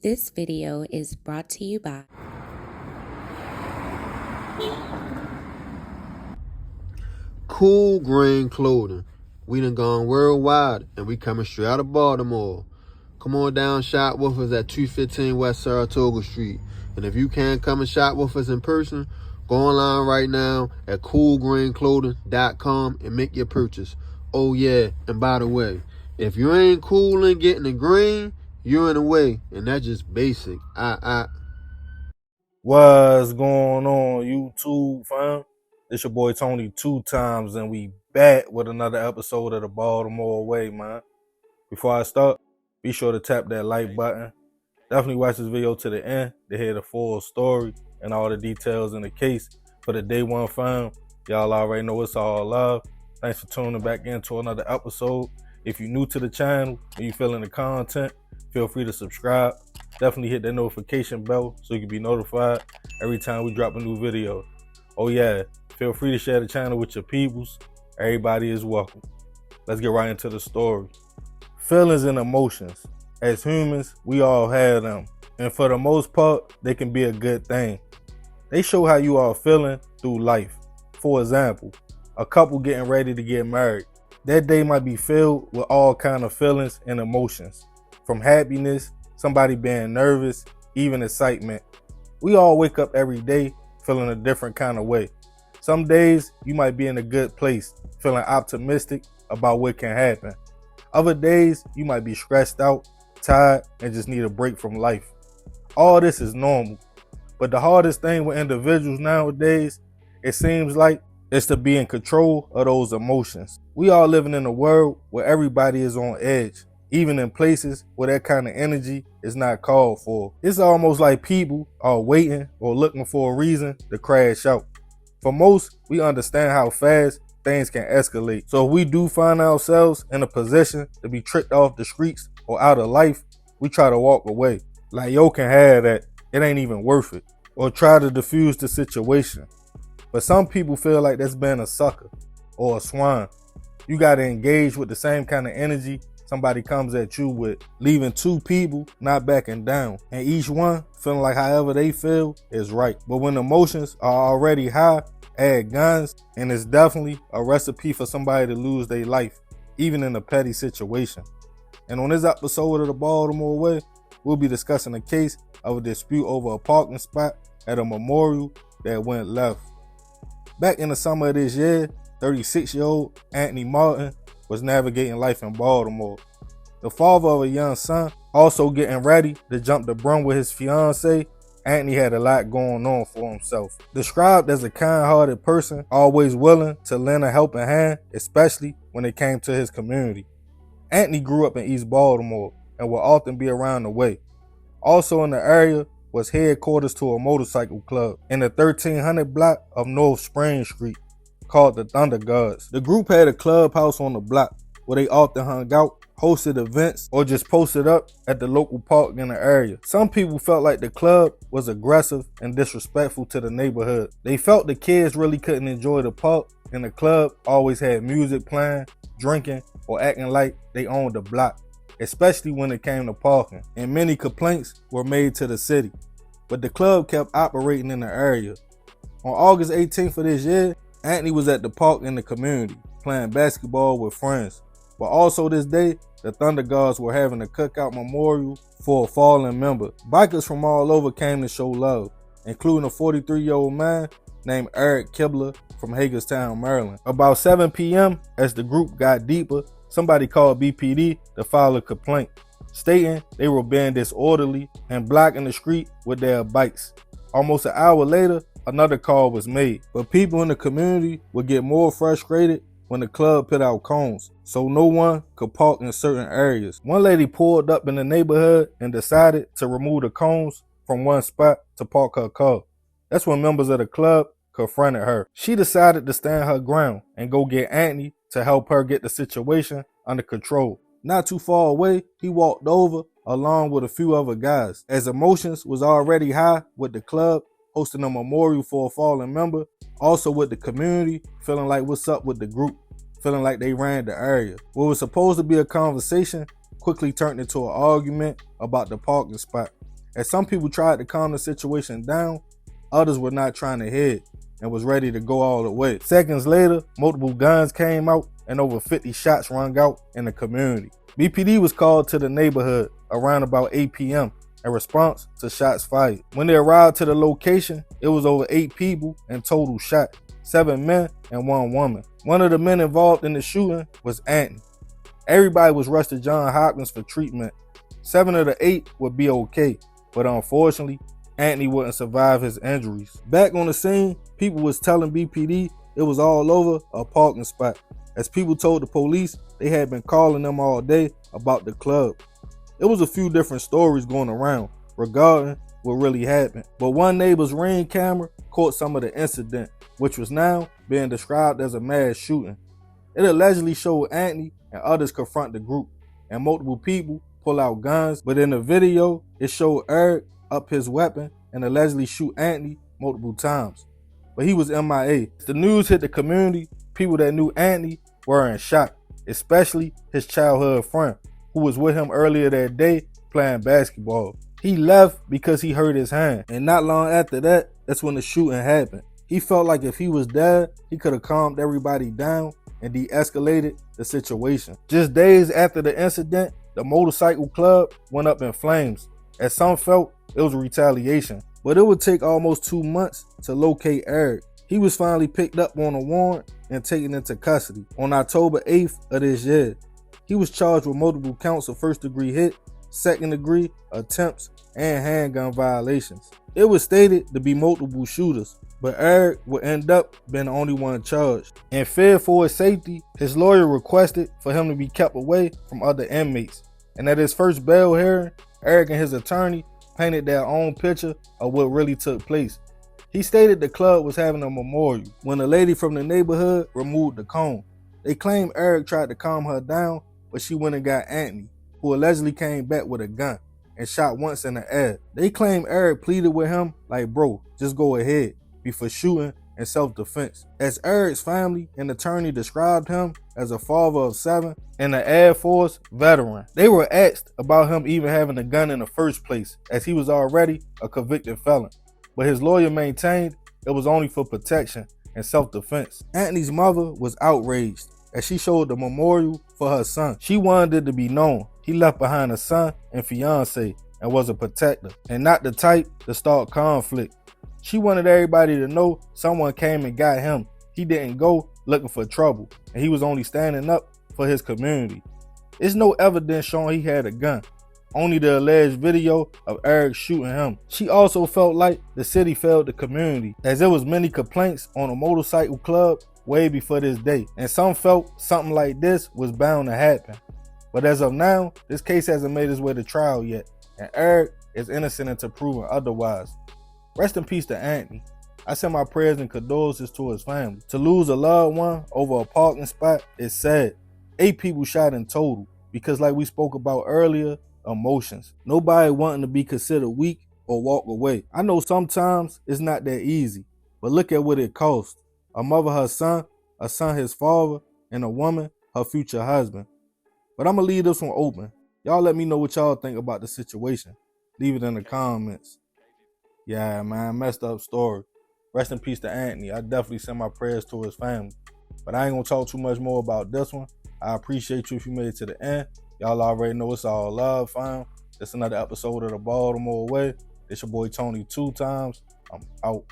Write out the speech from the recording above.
This video is brought to you by Cool Grain Clothing. We done gone worldwide and we coming straight out of Baltimore. Come on down, shop with us at 215 West Saratoga Street. And if you can't come and shop with us in person, go online right now at coolgrainclothing.com and make your purchase. Oh yeah, and by the way, if you ain't cool and getting the green, you're in the way, and that's just basic. What's going on, YouTube fam? It's your boy Tony 2 times, and we back with another episode of the Baltimore Way, man. Before I start, be sure to tap that like button. Definitely watch this video to the end to hear the full story and all the details in the case. For the day one fam, y'all already know it's all love. Thanks for tuning back into another episode. If you're new to the channel and you feeling the content, feel free to subscribe. Definitely hit that notification bell so you can be notified every time we drop a new video. Oh yeah, feel free to share the channel with your peoples. Everybody is welcome. Let's get right into the story. Feelings and emotions. As humans, we all have them. And for the most part, they can be a good thing. They show how you are feeling through life. For example, a couple getting ready to get married. That day might be filled with all kind of feelings and emotions. From happiness, somebody being nervous, even excitement. We all wake up every day feeling a different kind of way. Some days you might be in a good place, feeling optimistic about what can happen. Other days you might be stressed out, tired, and just need a break from life. All this is normal. But the hardest thing with individuals nowadays, it seems like, is to be in control of those emotions. We are living in a world where everybody is on edge, even in places where that kind of energy is not called for. It's almost like people are waiting or looking for a reason to crash out. For most, we understand how fast things can escalate. So if we do find ourselves in a position to be tricked off the streets or out of life, we try to walk away. Like, yo can have that, it ain't even worth it. Or try to diffuse the situation. But some people feel like that's being a sucker or a swine. You gotta engage with the same kind of energy somebody comes at you with, leaving two people not backing down, and each one feeling like however they feel is right. But when emotions are already high, add guns, and it's definitely a recipe for somebody to lose their life, even in a petty situation. And on this episode of the Baltimore Way, we'll be discussing a case of a dispute over a parking spot at a memorial that went left. Back in the summer of this year, 36-year-old Anthony Martin was navigating life in Baltimore. The father of a young son, also getting ready to jump the broom with his fiancée, Anthony had a lot going on for himself. Described as a kind-hearted person, always willing to lend a helping hand, especially when it came to his community. Anthony grew up in East Baltimore and would often be around the way. Also in the area was headquarters to a motorcycle club in the 1300 block of North Spring Street called the Thunder Gods. The group had a clubhouse on the block where they often hung out, hosted events, or just posted up at the local park in the area. Some people felt like the club was aggressive and disrespectful to the neighborhood. They felt the kids really couldn't enjoy the park, and the club always had music playing, drinking, or acting like they owned the block, especially when it came to parking. And many complaints were made to the city, but the club kept operating in the area. On August 18th of this year, Anthony was at the park in the community, playing basketball with friends. But also this day, the Thunder Gods were having a cookout memorial for a fallen member. Bikers from all over came to show love, including a 43-year-old man named Eric Kibler from Hagerstown, Maryland. About 7 p.m., as the group got deeper, somebody called BPD to file a complaint, stating they were being disorderly and blocking the street with their bikes. Almost an hour later, another call was made, but people in the community would get more frustrated when the club put out cones, so no one could park in certain areas. One lady pulled up in the neighborhood and decided to remove the cones from one spot to park her car. That's when members of the club confronted her. She decided to stand her ground and go get Anthony to help her get the situation under control. Not too far away, he walked over along with a few other guys. As emotions was already high with the club hosting a memorial for a fallen member, also with the community feeling like what's up with the group, feeling like they ran the area. What was supposed to be a conversation quickly turned into an argument about the parking spot. As some people tried to calm the situation down, others were not trying to hear it and was ready to go all the way. Seconds later, multiple guns came out and over 50 shots rung out in the community. BPD was called to the neighborhood around about 8 p.m. in response to shots fired. When they arrived to the location, it was over 8 people in total shot, 7 men and 1 woman. One of the men involved in the shooting was Anthony. Everybody was rushed to Johns Hopkins for treatment. 7 of the 8 would be okay, but unfortunately, Anthony wouldn't survive his injuries. Back on the scene, people was telling BPD it was all over a parking spot, as people told the police they had been calling them all day about the club. It was a few different stories going around regarding what really happened, but one neighbor's Ring camera caught some of the incident, which was now being described as a mass shooting. It allegedly showed Anthony and others confront the group, and multiple people pull out guns, but in the video, it showed Eric up his weapon and allegedly shoot Anthony multiple times, but he was MIA. The news hit the community. People that knew Anthony were in shock, especially his childhood friend, who was with him earlier that day playing basketball. He left because he hurt his hand, and not long after that, that's when the shooting happened. He felt like if he was dead, he could have calmed everybody down and de-escalated the situation. Just days after the incident, the motorcycle club went up in flames, as some felt it was a retaliation. But it would take almost 2 months to locate Eric. He was finally picked up on a warrant and taken into custody on October 8th of this year. He was charged with multiple counts of first-degree hit, second-degree attempts, and handgun violations. It was stated to be multiple shooters, but Eric would end up being the only one charged. In fear for his safety, his lawyer requested for him to be kept away from other inmates. And at his first bail hearing, Eric and his attorney painted their own picture of what really took place. He stated the club was having a memorial when a lady from the neighborhood removed the cone. They claimed Eric tried to calm her down, but she went and got Anthony, who allegedly came back with a gun and shot once in the air. They claim Eric pleaded with him like, bro, just go ahead, before shooting in self-defense. As Eric's family and attorney described him as a father of 7 and an Air Force veteran. They were asked about him even having a gun in the first place, as he was already a convicted felon. But his lawyer maintained it was only for protection and self-defense. Anthony's mother was outraged as she showed the memorial for her son. She wanted it to be known he left behind a son and fiance and was a protector, and not the type to start conflict. She wanted everybody to know someone came and got him. He didn't go looking for trouble, and he was only standing up for his community. There's no evidence showing he had a gun, only the alleged video of Eric shooting him. She also felt like the city failed the community, as there was many complaints on a motorcycle club way before this day, and some felt something like this was bound to happen. But as of now, this case hasn't made its way to trial yet, and Eric is innocent until proven otherwise. Rest in peace to Anthony. I send my prayers and condolences to his family. To lose a loved one over a parking spot is sad. 8 people shot in total because, like we spoke about earlier, emotions. Nobody wanting to be considered weak or walk away. I know sometimes it's not that easy, but look at what it cost. A mother her son, a son his father, and a woman her future husband. But I'm going to leave this one open. Y'all let me know what y'all think about the situation. Leave it in the comments. Yeah, man, messed up story. Rest in peace to Anthony. I definitely send my prayers to his family. But I ain't gonna talk too much more about this one. I appreciate you if you made it to the end. Y'all already know it's all love, fam. It's another episode of the Baltimore Way. It's your boy Tony 2 times. I'm out.